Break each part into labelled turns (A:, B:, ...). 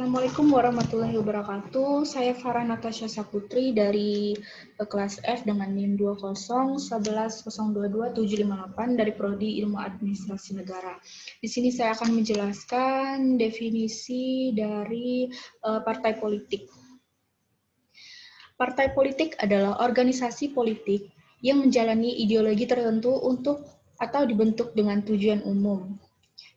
A: Assalamualaikum warahmatullahi wabarakatuh. Saya Farah Natasha Saputri dari kelas F dengan NIM 201102278 dari Prodi Ilmu Administrasi Negara. Di sini saya akan menjelaskan definisi dari partai politik. Partai politik adalah organisasi politik yang menjalani ideologi tertentu untuk atau dibentuk dengan tujuan umum.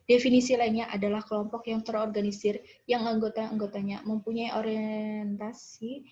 A: Definisi lainnya adalah kelompok yang terorganisir yang anggota-anggotanya mempunyai orientasi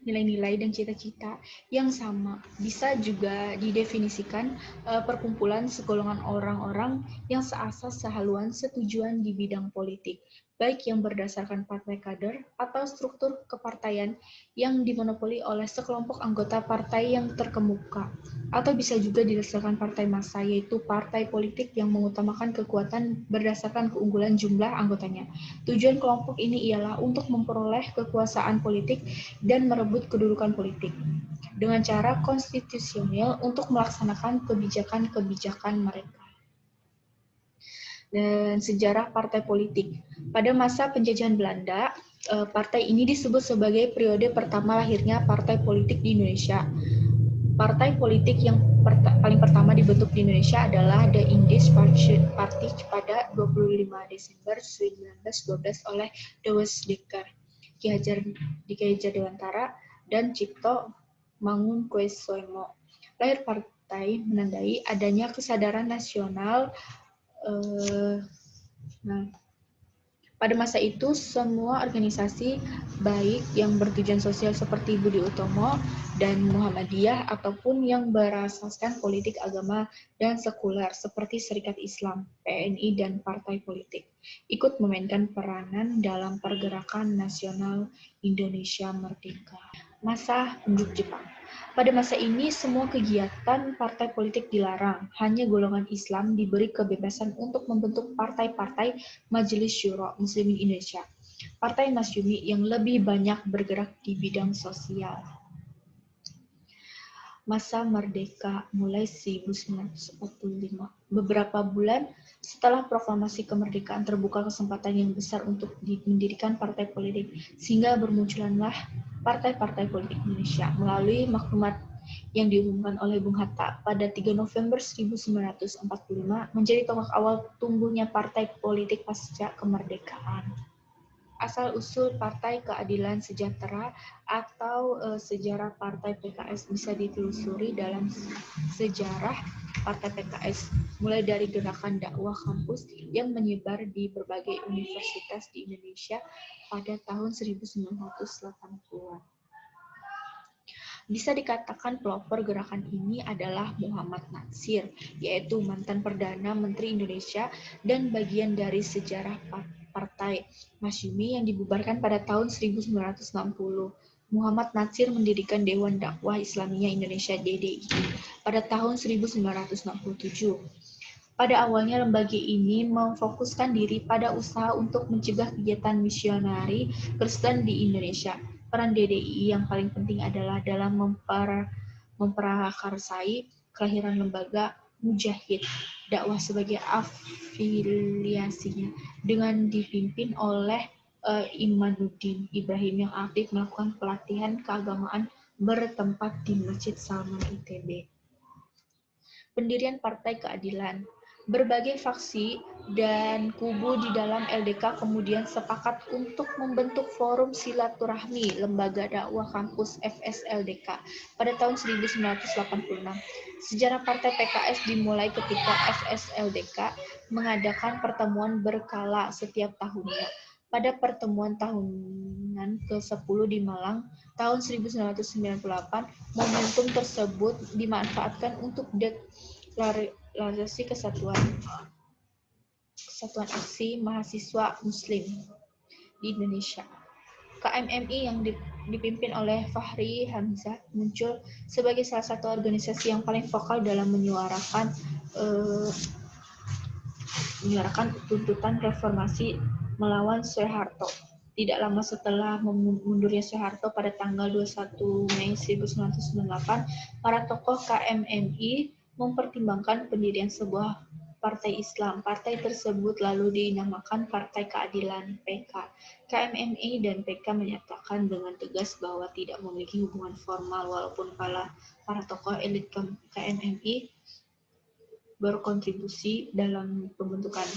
A: nilai-nilai dan cita-cita yang sama. Bisa juga didefinisikan perkumpulan segolongan orang-orang yang seasas, sehaluan, setujuan di bidang politik, baik yang berdasarkan partai kader atau struktur kepartaian yang dimonopoli oleh sekelompok anggota partai yang terkemuka, atau bisa juga didasarkan partai massa, yaitu partai politik yang mengutamakan kekuatan berdasarkan keunggulan jumlah anggotanya. Tujuan kelompok ini ialah untuk memperoleh kekuasaan politik dan merebut kedudukan politik dengan cara konstitusional untuk melaksanakan kebijakan-kebijakan mereka. Dan sejarah partai politik. Pada masa penjajahan Belanda, partai ini disebut sebagai periode pertama lahirnya partai politik di Indonesia. Partai politik yang paling pertama dibentuk di Indonesia adalah The Indies Party pada 25 Desember 1912 oleh Dewes Dekker, Ki Hajar Dewantara, dan Cipto Mangunkusumo. Lahir partai menandai adanya kesadaran nasional. Pada masa itu, semua organisasi baik yang bertujuan sosial seperti Budi Utomo dan Muhammadiyah ataupun yang berasaskan politik agama dan sekuler seperti Serikat Islam, PNI, dan partai politik ikut memainkan peranan dalam pergerakan nasional Indonesia Merdeka. Masa penduduk Jepang. Pada masa ini, semua kegiatan partai politik dilarang. Hanya golongan Islam diberi kebebasan untuk membentuk partai-partai Majelis Syuro Muslimin Indonesia, Partai Masyumi yang lebih banyak bergerak di bidang sosial. Masa merdeka mulai 1945. Beberapa bulan setelah proklamasi kemerdekaan terbuka kesempatan yang besar untuk mendirikan partai politik, sehingga bermunculanlah partai-partai politik Indonesia melalui maklumat yang diumumkan oleh Bung Hatta pada 3 November 1945 menjadi tonggak awal tumbuhnya partai politik pasca kemerdekaan. Asal-usul Partai Keadilan Sejahtera atau sejarah Partai PKS bisa ditelusuri dalam sejarah Partai PKS, mulai dari gerakan dakwah kampus yang menyebar di berbagai universitas di Indonesia pada tahun 1980-an. Bisa dikatakan pelopor gerakan ini adalah Muhammad Natsir, yaitu mantan Perdana Menteri Indonesia dan bagian dari sejarah Partai Masyumi yang dibubarkan pada tahun 1960. Muhammad Natsir mendirikan Dewan Dakwah Islamiyah Indonesia (DDI) pada tahun 1967. Pada awalnya lembaga ini memfokuskan diri pada usaha untuk mencegah kegiatan misionari Kristen di Indonesia. Peran DDI yang paling penting adalah dalam memprakarsai kelahiran lembaga Mujahid dakwah sebagai afiliasinya, dengan dipimpin oleh Imanuddin Ibrahim yang aktif melakukan pelatihan keagamaan bertempat di Masjid Salman ITB. Pendirian Partai Keadilan. Berbagai faksi dan kubu di dalam LDK kemudian sepakat untuk membentuk Forum Silaturahmi Lembaga Dakwah Kampus FSLDK pada tahun 1986. Sejarah Partai PKS dimulai ketika FSLDK mengadakan pertemuan berkala setiap tahunnya. Pada pertemuan tahunan ke-10 di Malang tahun 1998, momentum tersebut dimanfaatkan untuk deklarasi kesatuan aksi mahasiswa Muslim di Indonesia. KMMI yang dipimpin oleh Fahri Hamzah muncul sebagai salah satu organisasi yang paling vokal dalam menyuarakan tuntutan reformasi melawan Soeharto. Tidak lama setelah mundurnya Soeharto pada tanggal 21 Mei 1998, para tokoh KMMI mempertimbangkan pendirian sebuah Partai Islam. Partai tersebut lalu dinamakan Partai Keadilan (PK). KMMI dan PK menyatakan dengan tegas bahwa tidak memiliki hubungan formal, walaupun para tokoh elit KMMI berkontribusi dalam pembentukan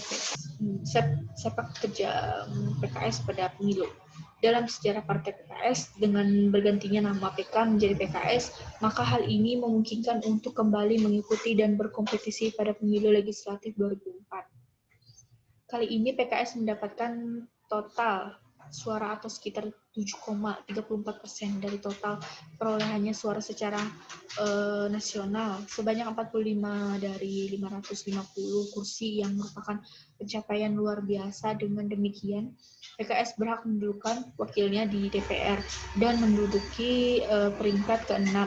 A: sepak terjang PKS pada pemilu. Dalam sejarah Partai PKS, dengan bergantinya nama PK menjadi PKS, maka hal ini memungkinkan untuk kembali mengikuti dan berkompetisi pada pemilu legislatif 2004. Kali ini PKS mendapatkan total suara atau sekitar 7,34% dari total perolehannya suara secara nasional, sebanyak 45 dari 550 kursi yang merupakan pencapaian luar biasa. Dengan demikian, PKS berhak mendudukan wakilnya di DPR dan menduduki peringkat ke-6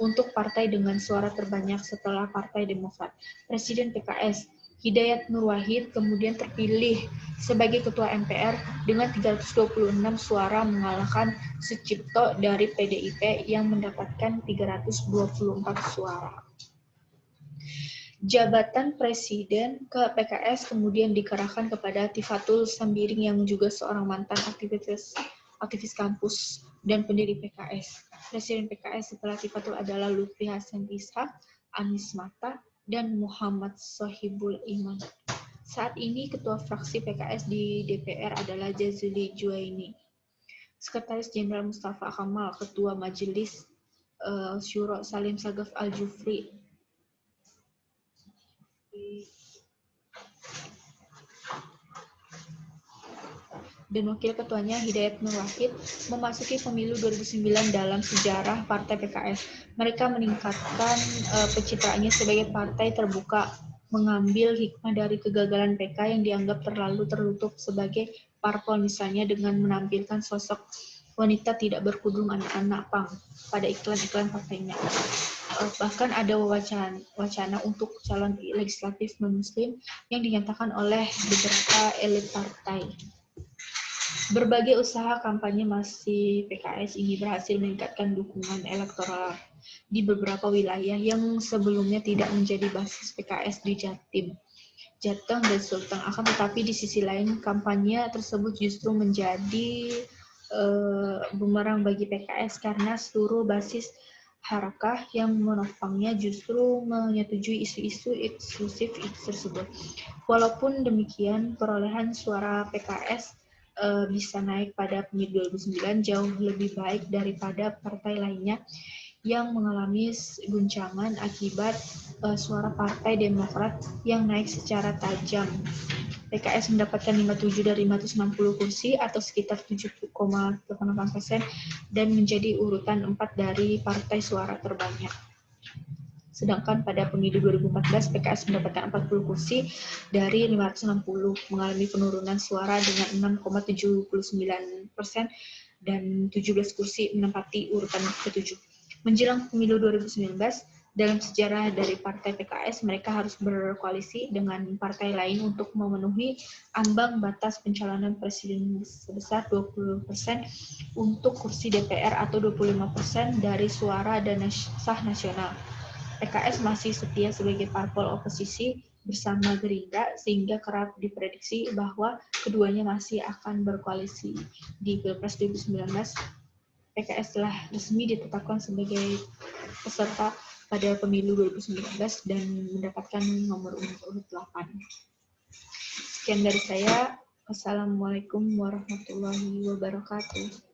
A: untuk partai dengan suara terbanyak setelah Partai Demokrat. Presiden PKS Hidayat Nur Wahid kemudian terpilih sebagai Ketua MPR dengan 326 suara, mengalahkan Sucipto dari PDIP yang mendapatkan 324 suara. Jabatan Presiden ke PKS kemudian dikerahkan kepada Tifatul Sambiring yang juga seorang mantan aktivis kampus dan pendiri PKS. Presiden PKS setelah Tifatul adalah Lutfi Hasan Ishak, Anies Mata, dan Muhammad Sohibul Iman. Saat ini Ketua Fraksi PKS di DPR adalah Jazuli Juwaini. Sekretaris Jenderal Mustafa Kamal, Ketua Majelis Syuro Salim Sagaf Al-Jufri, dan Wakil Ketuanya Hidayat Nur Wahid memasuki pemilu 2009 dalam sejarah Partai PKS. Mereka meningkatkan pencitraannya sebagai partai terbuka, mengambil hikmah dari kegagalan PK yang dianggap terlalu tertutup sebagai parpol, misalnya dengan menampilkan sosok wanita tidak berkerudung anak-anak pang pada iklan-iklan partainya. Bahkan ada wacana untuk calon legislatif non-muslim yang dinyatakan oleh beberapa elit partai. Berbagai usaha kampanye masih PKS ini berhasil meningkatkan dukungan elektoral di beberapa wilayah yang sebelumnya tidak menjadi basis PKS di Jatim, Jateng, dan Sulteng. Akan tetapi di sisi lain, kampanye tersebut justru menjadi bumerang bagi PKS karena seluruh basis harakah yang menopangnya justru menyetujui isu-isu eksklusif tersebut. Walaupun demikian, perolehan suara PKS bisa naik pada pemilu 2009 jauh lebih baik daripada partai lainnya yang mengalami guncangan akibat suara Partai Demokrat yang naik secara tajam. PKS mendapatkan 57 dari 560 kursi atau sekitar 7,88% dan menjadi urutan 4 dari partai suara terbanyak. Sedangkan pada pemilu 2014, PKS mendapatkan 40 kursi dari 560, mengalami penurunan suara dengan 6,79% dan 17 kursi menempati urutan ke-7. Menjelang pemilu 2019, dalam sejarah dari partai PKS, mereka harus berkoalisi dengan partai lain untuk memenuhi ambang batas pencalonan presiden sebesar 20% untuk kursi DPR atau 25% dari suara dan sah nasional. PKS masih setia sebagai parpol oposisi bersama Gerindra, sehingga kerap diprediksi bahwa keduanya masih akan berkoalisi. Di Pilpres 2019, PKS telah resmi ditetapkan sebagai peserta pada pemilu 2019 dan mendapatkan nomor urut 8. Sekian dari saya. Wassalamualaikum warahmatullahi wabarakatuh.